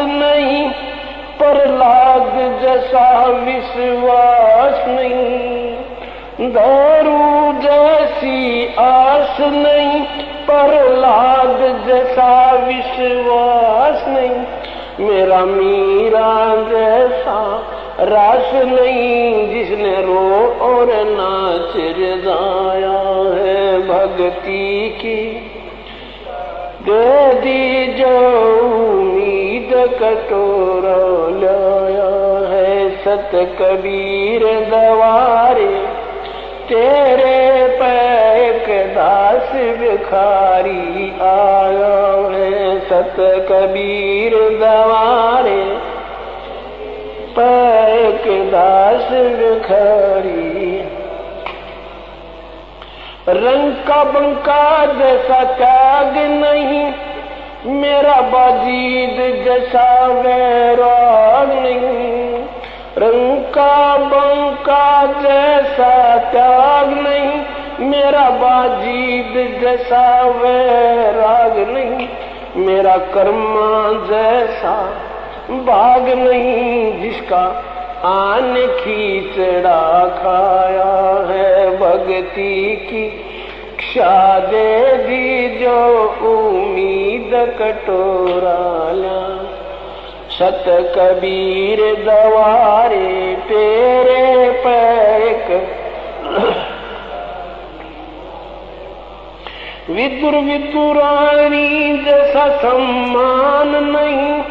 नहीं, प्रहलाद जैसा विश्वास नहीं। दारू जैसी आस नहीं, प्रहलाद जैसा विश्वास नहीं। मेरा मीरा जैसा रास नहीं, जिसने रो और नाच रजाया है भक्ति की। दे दी जो उम्मीद कटोरा लाया है सत कबीर दवारे। तेरे पैक दास भिखारी आया है सत कबीर दवारे। पैक दास भिखारी। रंग का बंका जैसा त्याग नहीं, मेरा बाजीद जैसा वैराग नहीं। रंग का बंका जैसा त्याग नहीं, मेरा बाजीद जैसा वैराग नहीं। मेरा कर्मा जैसा भाग नहीं, जिसका आन खींचड़ा खाया है भक्ति की। क्षा दे दी जो उम्मीद कटोरा ला। सत कबीर दवारे तेरे पैक। विदुर विदुरानी जैसा सम्मान नहीं,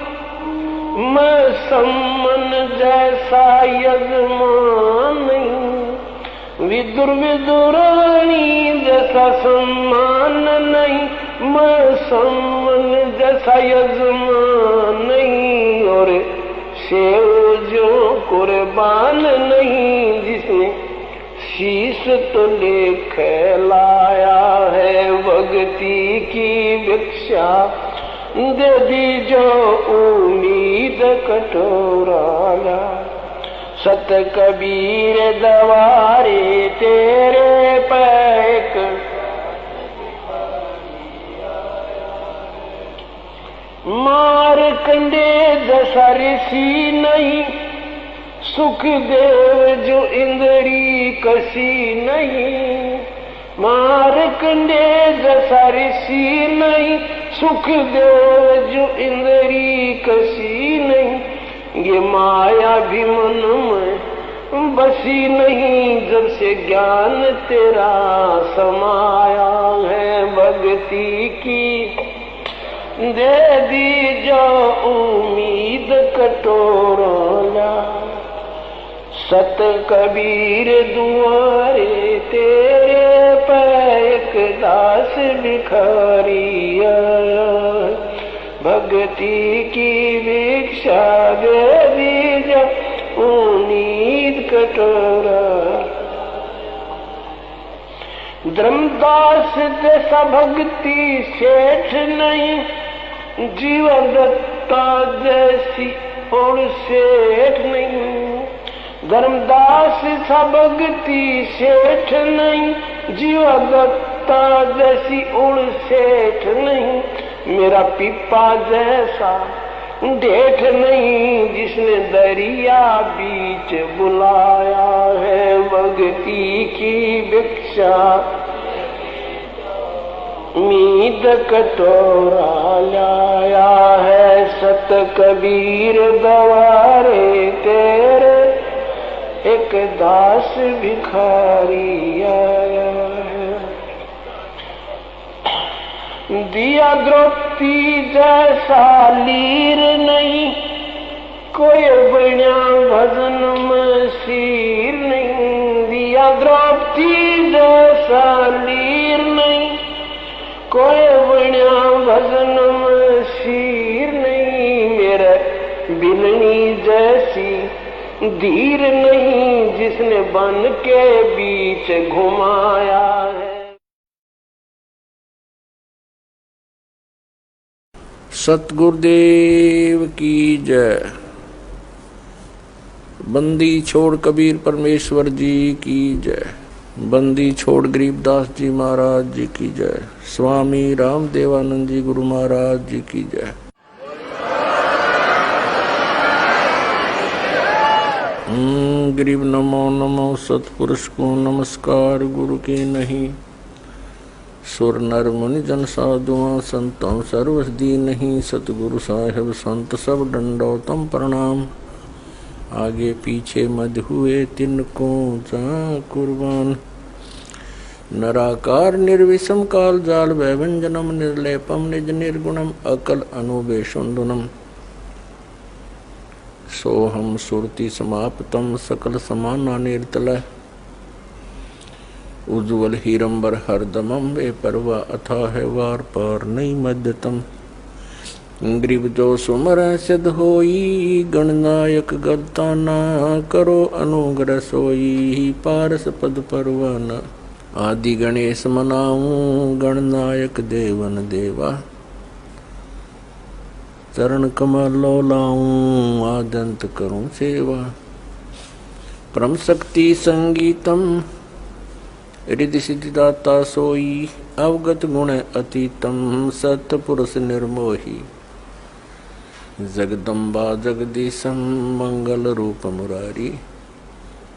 मैं सम्मन जैसा यजमान नहीं। विदुर विदुरानी जैसा सम्मान नहीं, मैं सम्मन जैसा यजमान नहीं। और सेव जो कुर्बान नहीं, जिसने शीश तो लेख लाया है भक्ति की भिक्षा। दे दी जो उम्मीद कटोरा ला। सत कबीर दवारे तेरे पैक। मारकंडे जैसा ऋषि नहीं, सुखदेव जो इंद्री कसी नहीं। मारकंडे जैसा ऋषि नहीं, सुखदेव जो इंद्री कसी नहीं। ये माया भी मन में बसी नहीं, जब से ज्ञान तेरा समाया है भक्ति की। दे दी जो उम्मीद कटोरा। सत कबीर दुआरे तेरे पैक दास भिखारी आया। भक्ति की भिक्षा दे दी जो उम्मीद कटोरा। धर्मदास जैसा भक्ति सेठ नहीं, जीवन दत्ता जैसी और सेठ नहीं। धर्मदास सा भक्ति सेठ नहीं, जीवा दत्ता जैसी और सेठ नहीं। मेरा पीपा जैसा डेठ नहीं, जिसने दरिया बीच बुलाया है भक्ति की भिक्षा। मीद कटोरा लाया है सत कबीर दवारे तेरे। एक दास भिखारी आया है। दिया द्रौपदी जैसा लीर नहीं, कोई बण्या भजन में सिर नहीं। दिया द्रौपदी जैसा लीर नहीं, कोई बण्या भजन में सिर नहीं। मेरे बिलनी जैसी धीर नहीं, जिसने बन के बीच घुमाया है। सतगुरुदेव की जय। बंदी छोड़ कबीर परमेश्वर जी की जय। बंदी छोड़ गरीबदास जी महाराज जी की जय। स्वामी रामदेवानंद जी गुरु महाराज जी की जय। गरीब नमो नमो सतपुरुष को नमस्कार गुरु के नहीं। सुर नर मुनि जन साधुआ संतों सर्वसदी नहीं। सतगुरु साहेब संत सब दंडोतम प्रणाम। आगे पीछे मध हुए तिनको जा कुर्बान। नराकार निर्विषम काल जाल वैभंजनम निर्लेपम निज निर्गुणम अकल अनुबेशुंदुनम। सोहम सुरति समाप्तम सकल समाना निर्तल। उज्ज्वल हीरंबर हरदमम वे परवा अथा है वार पार नहीं मध्यतम। ग्रीव जो सुमर सिद्ध होई गणनायक गलता ना करो अनुग्रह सोई। पारस पद परवाना आदि गणेश मनाऊं गणनायक देवन देवा। चरण कमल लाऊं आदंत करूं सेवा। परम शक्ति संगीतम रिद्धि सिद्धिदाता सोई। अवगत गुण अतीतम सत्पुरुष निर्मोही। जगदम्बा जगदीशम मंगल रूप मुरारी।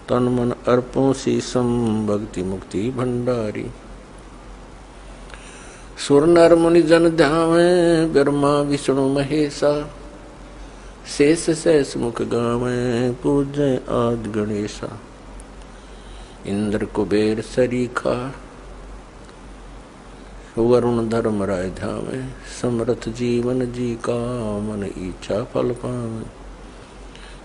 तन मन अर्पों शीसम भक्ति मुक्ति भंडारी। सुर नर मुनि जन ध्यावे ब्रह्मा विष्णु महेशा। शेष शेष मुख गावे पूजय आदि गणेशा। इंद्र कुबेर सरीखा वरुण धर्म राय ध्यावे। समर्थ जीवन जी का मन इच्छा फल पावे।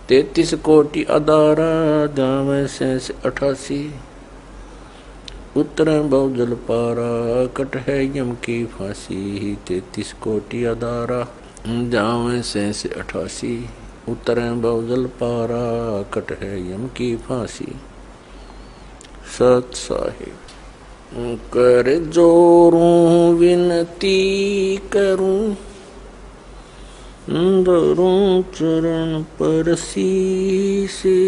33 कोटि अदारा ध्यावे शेष 88। उत्तर बहुजल पारा कट है यम की फांसी। 33 कोटि अदारा ध्यावे शेष 88। उत्तर बहुजल पारा कट है यम की फांसी। सत साहिब कर जोरूं विनती करूं। धरूं चरण पर शीसे।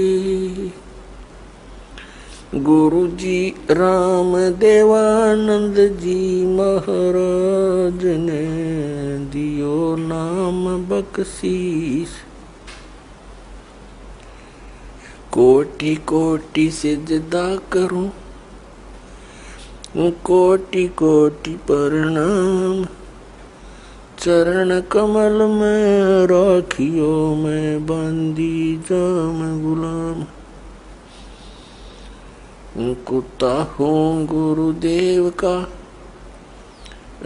गुरु जी राम देवानंद जी महाराज ने दियो नाम बख्शीश। कोटि कोटि सिजदा करूं कोटि कोटि प्रणाम। चरण कमल में राखियो मैं बंदी जाम गुलाम। कुत्ता हूँ गुरुदेव का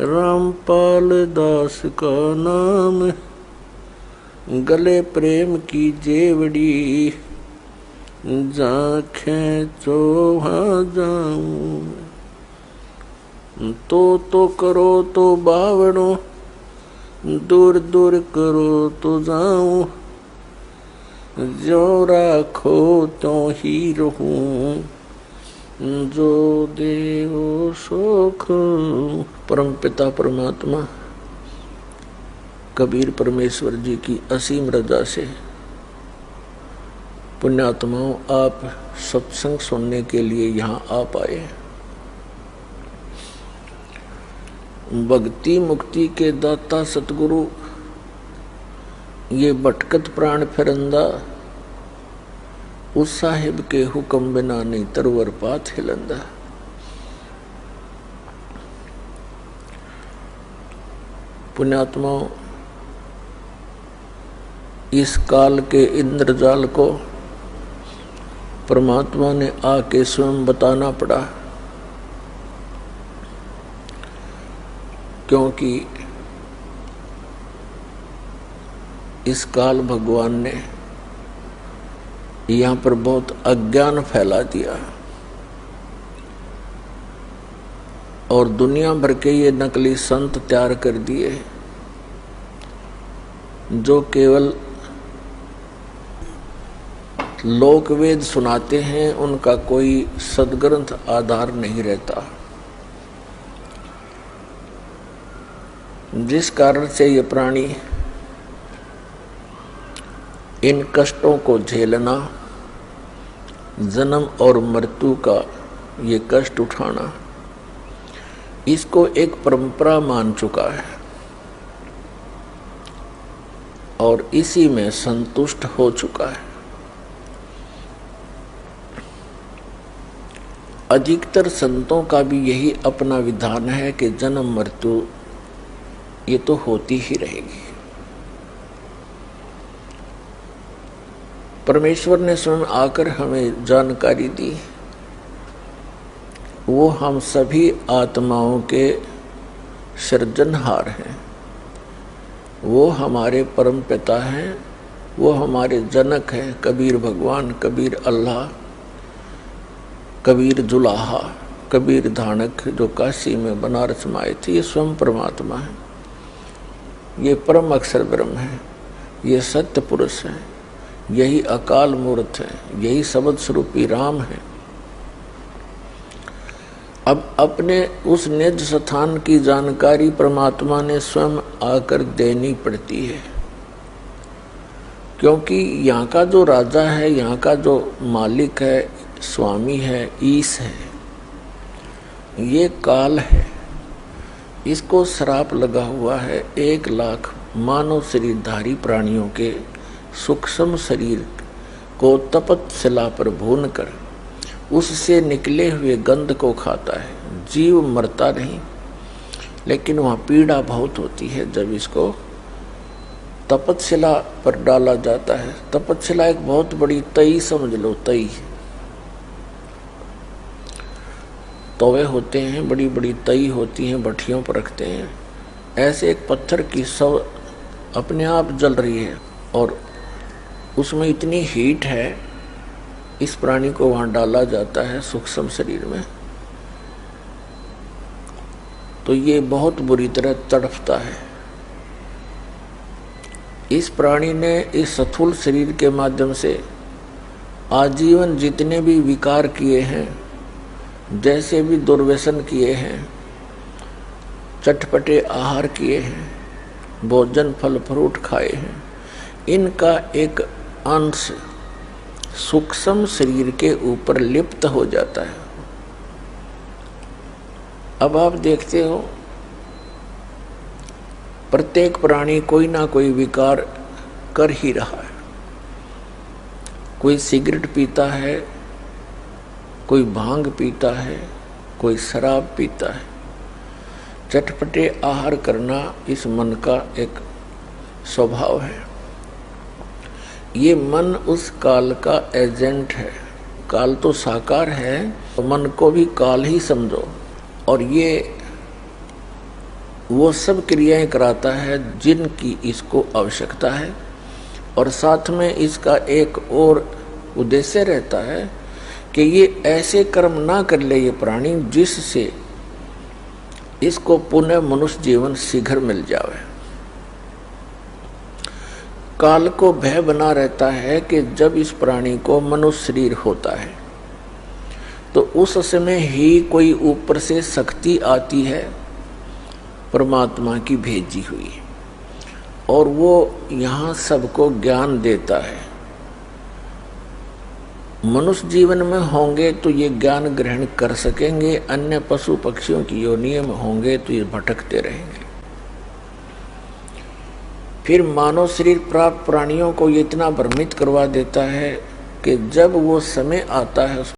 रामपाल दास का नाम। गले प्रेम की जेवड़ी जाखें चोहा जाऊं। तो करो तो बावड़ो दूर दूर करो तो जाऊं। जो राखो तो ही रहूं जो देवो सुख। परम पिता परमात्मा कबीर परमेश्वर जी की असीम रजा से पुण्यात्माओं आप सत्संग सुनने के लिए यहाँ आ पाए। भक्ति मुक्ति के दाता सतगुरु ये भटकत प्राण फिरंदा। उस साहिब के हुक्म बिना नहीं तरवर पात हिलंदा। पुण्यात्माओं इस काल के इंद्रजाल को परमात्मा ने आके स्वयं बताना पड़ा। क्योंकि इस काल भगवान ने यहाँ पर बहुत अज्ञान फैला दिया और दुनिया भर के ये नकली संत तैयार कर दिए जो केवल लोकवेद सुनाते हैं। उनका कोई सदग्रंथ आधार नहीं रहता, जिस कारण से ये प्राणी इन कष्टों को झेलना, जन्म और मृत्यु का ये कष्ट उठाना, इसको एक परंपरा मान चुका है और इसी में संतुष्ट हो चुका है। अधिकतर संतों का भी यही अपना विधान है कि जन्म मृत्यु ये तो होती ही रहेगी। परमेश्वर ने स्वयं आकर हमें जानकारी दी, वो हम सभी आत्माओं के सृजनहार हैं, वो हमारे परम पिता हैं, वो हमारे जनक हैं। कबीर भगवान, कबीर अल्लाह, कबीर जुलाहा, कबीर धानक जो काशी में बनारस में आए थे, ये स्वयं परमात्मा है, ये परम अक्षर ब्रह्म है, ये सत्य पुरुष है, यही अकाल मूर्त है, यही शब्द स्वरूपी राम है। अब अपने उस निज स्थान की जानकारी परमात्मा ने स्वयं आकर देनी पड़ती है, क्योंकि यहाँ का जो राजा है, यहाँ का जो मालिक है, स्वामी है, ईश है, ये काल है। इसको श्राप लगा हुआ है 1 लाख मानव शरीरधारी प्राणियों के सूक्ष्म शरीर को तपत शिला पर भून कर उससे निकले हुए गंध को खाता है। जीव मरता नहीं, लेकिन वहाँ पीड़ा बहुत होती है जब इसको तपतशिला पर डाला जाता है। तपतशिला एक बहुत बड़ी तई समझ लो, तई तवे होते हैं, बड़ी बड़ी तई होती हैं, भट्टियों पर रखते हैं। ऐसे एक पत्थर की सब अपने आप जल रही है और उसमें इतनी हीट है, इस प्राणी को वहां डाला जाता है सूक्ष्म शरीर में, तो ये बहुत बुरी तरह तड़पता है। इस प्राणी ने इस स्थूल शरीर के माध्यम से आजीवन जितने भी विकार किए हैं, जैसे भी दुर्व्यसन किए हैं, चटपटे आहार किए हैं, भोजन फल फ्रूट खाए हैं, इनका एक अंश सूक्ष्म शरीर के ऊपर लिप्त हो जाता है। अब आप देखते हो प्रत्येक प्राणी कोई ना कोई विकार कर ही रहा है। कोई सिगरेट पीता है, कोई भांग पीता है, कोई शराब पीता है। चटपटे आहार करना इस मन का एक स्वभाव है। ये मन उस काल का एजेंट है। काल तो साकार है, तो मन को भी काल ही समझो। और ये वो सब क्रियाएं कराता है जिनकी इसको आवश्यकता है, और साथ में इसका एक और उद्देश्य रहता है कि ये ऐसे कर्म ना कर ले ये प्राणी जिससे इसको पुनः मनुष्य जीवन शीघ्र मिल जावे। काल को भय बना रहता है कि जब इस प्राणी को मनुष्य शरीर होता है तो उस समय ही कोई ऊपर से शक्ति आती है परमात्मा की भेजी हुई, और वो यहाँ सबको ज्ञान देता है। मनुष्य जीवन में होंगे तो ये ज्ञान ग्रहण कर सकेंगे, अन्य पशु पक्षियों की योनियों में होंगे तो ये भटकते रहेंगे। फिर मानव शरीर प्राप्त प्राणियों को ये इतना भ्रमित करवा देता है कि जब वो समय आता है